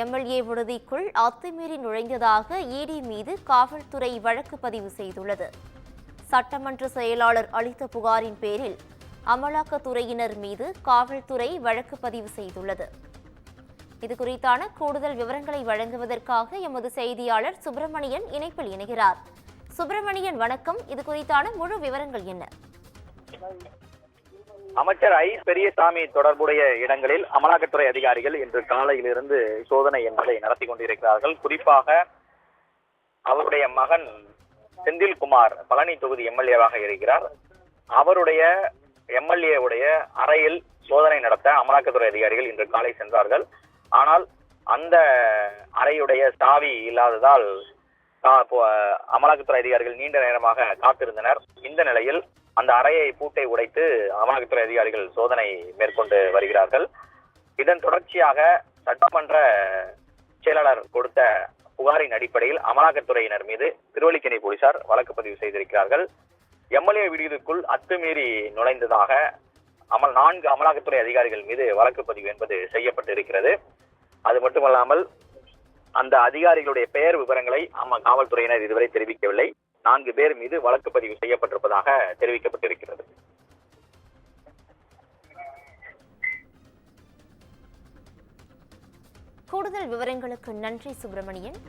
MLA விடுதிக்குள் அத்துமீறி நுழைந்ததாக இடி மீது காவல்துறை வழக்கு பதிவு செய்துள்ளது. சட்டமன்ற செயலாளர் அளித்த புகாரின் பேரில் அமலாக்கத்துறையினர் மீது காவல்துறை வழக்கு பதிவு செய்துள்ளது. இதுகுறித்தான கூடுதல் விவரங்களை வழங்குவதற்காக எமது செய்தியாளர் சுப்பிரமணியன் இணைப்பில் இணைகிறார். சுப்பிரமணியன், வணக்கம். இதுகுறித்தான முழு விவரங்கள் என்ன? அமைச்சர் ஐ பெரியசாமி தொடர்புடைய இடங்களில் அமலாக்கத்துறை அதிகாரிகள் இன்று காலையிலிருந்து சோதனை என்பதை நடத்தி கொண்டிருக்கிறார்கள். குறிப்பாக அவருடைய மகன் செந்தில்குமார் பழனி தொகுதி எம்எல்ஏவாக இருக்கிறார். அவருடைய எம்எல்ஏ உடைய அறையில் சோதனை நடத்த அமலாக்கத்துறை அதிகாரிகள் இன்று காலை சென்றார்கள். ஆனால் அந்த அறையுடைய சாவி இல்லாததால் அமலாக்கத்துறை அதிகாரிகள் நீண்ட நேரமாக காத்திருந்தனர். இந்த நிலையில் அந்த அறையை பூட்டை உடைத்து அமலாக்கத்துறை அதிகாரிகள் சோதனை மேற்கொண்டு வருகிறார்கள். இதன் தொடர்ச்சியாக சட்டமன்ற செயலாளர் கொடுத்த புகாரின் அடிப்படையில் அமலாக்கத்துறையினர் மீது திருவல்லிக்கேணி போலீசார் வழக்கு பதிவு செய்திருக்கிறார்கள். எம்எல்ஏ விடுதிக்குள் அத்துமீறி நுழைந்ததாக 4 அமலாக்கத்துறை அதிகாரிகள் மீது வழக்கு பதிவு என்பது செய்யப்பட்டு இருக்கிறது. அது மட்டுமல்லாமல் அந்த அதிகாரிகளுடைய பெயர் விவரங்களை காவல்துறையினர் இதுவரை தெரிவிக்கவில்லை. 4 பேர் மீது வழக்கு பதிவு செய்யப்பட்டிருப்பதாக தெரிவிக்கப்பட்டிருக்கிறது. கூடுதல் விவரங்களுக்கு நன்றி சுப்பிரமணியன்.